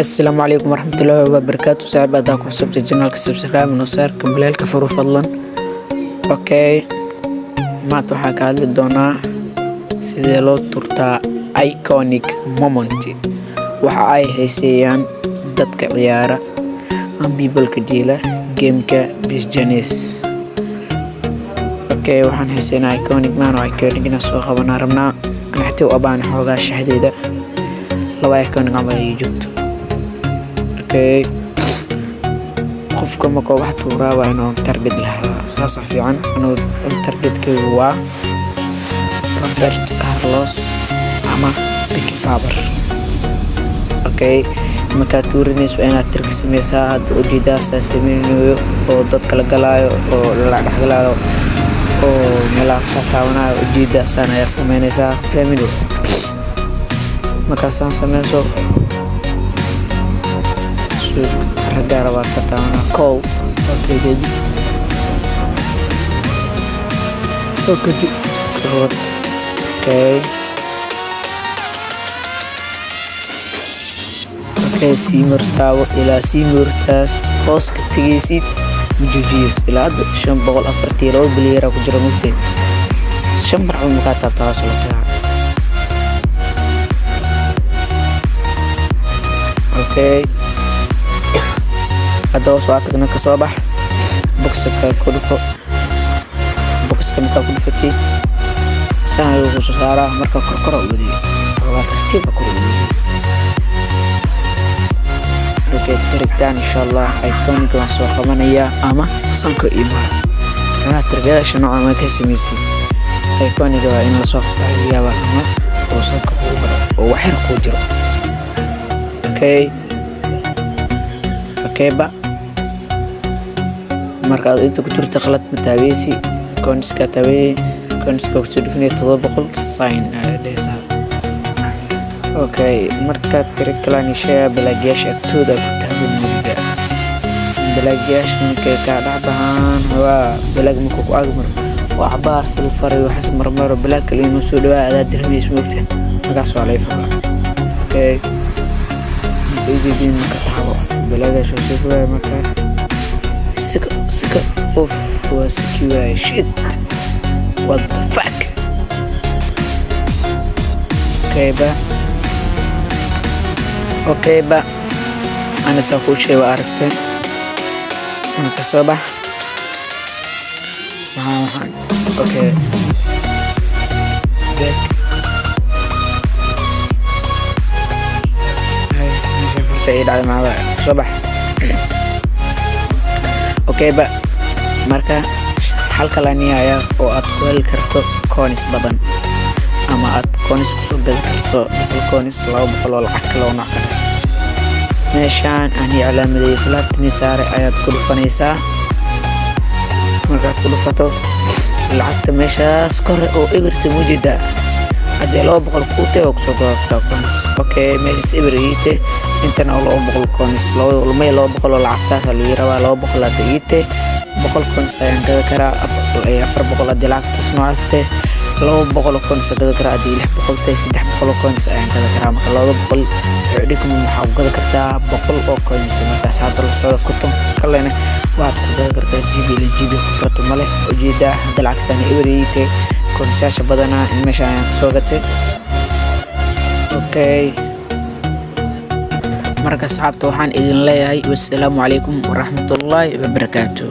السلام عليكم ورحمة الله وبركاته. صاحب هذاك وصبت الجنال سبسكرايب ونصير كمبليل كفروا فضلا. اوكي ما توحاك هذا الدونا سيدي لو تورتا ايكونيك مومنتي waxa ay heesayaan dadka ciyaara aan biibalka diila gameka business. اوكي waxaan heesaynaa iconic man oo iconicna soo qabanaa rabnaa ana xitay u abaan xoogaa shahadeeda laba iconic ama ay joogto. اوكي qofka ma ko wax tuuraa waa inuu target lahaa saas fiican inuu targetkii waa Roberto Carlos ama Ricky Fowler. اوكي marka tuurinayso inaad target sameysaa had ujeeda saasaynayo oo dadka la galaayo oo la dhaxgalaayo oo meelaha ka taawanayo ujeeda saan ayaa sameynaysaa family marka saan sameyso رجع ربع كتانا كول. اوكي جدي اوكي كروت. اوكي سيمر تاو الى سيمر تاس هوس كتجيسيد مجوجيس الى هاد شن بقول افرتي لو بليرا كجرا مكتين شن مرحبا مكاتب تواصل تاعها. اوكي هذا وصواتنا كصباح بوكسك كلفو بوكسك مكلفتي سان يوسف سارة مركب كركرة ودي والله ترتيب كله. اوكي تركتان ان شاء الله ايكونيك وحصو خمانية اما سانكو ايبا انا ترجع شنو عما كسميسي ايكونيك وإن لصوخ يا واحد وسانكو ايبا وحرقو جرو. اوكي بقى marka inta ku jirto khalad mataabeysi kooniska tabay kooniska ku dhufnay 700 sign deesa. okay marka tiriklaan shay balaagiyash agtooda ku taabin mudda balaagiyash ninka ka dhacdahan waa balaag ma ku agmar waa cabaar silfar iyo xas marmaro balaag kale inuu soo dhawaada dirbiis moogta magaas waa leeyahay. okay مسجدين كتابة بلاقي شو سوى مكان سكا اوف وسكيوا شيت what the fuck. اوكي با انا ساكو شيء وعرفته انا كصباح اوكي تعيد على مع صباح. اوكي بقى marka halka la niyaaya oo aad ku heli karto coins badan ama aad coins ku soo gali karto coins 200 lacag loo naqan meeshaan aan calaamadeey flartni saare ayaad ku dhufanaysaa marka ku dhufato lacagta meeshaas kor oo ibirta mujida hadii 200 ku tahay oo soo gaarto coins. okay meeshaas ibirite intana 200 coins 200 lacagtaas la yiraahdo 200 lacagte 100 coins ayaan gada karaa 400 hadii lacagtaas noocaste 200 coins gada karaa hadii 600 tay 300 coins ayaan gada karaa marka 200 dhigmo waxa gada kartaa 100 oo coins markaas hadda la soo kutum kalena waad ku gada kartaa GB kufrato male ujeeda hadda lacagtani ibirite coins badana in meesha ayaan soo gatay. okay marka asxaabta waxaan idin leeyahay wassalaamu calaykum waraxmatullaahi wabarakaatuh.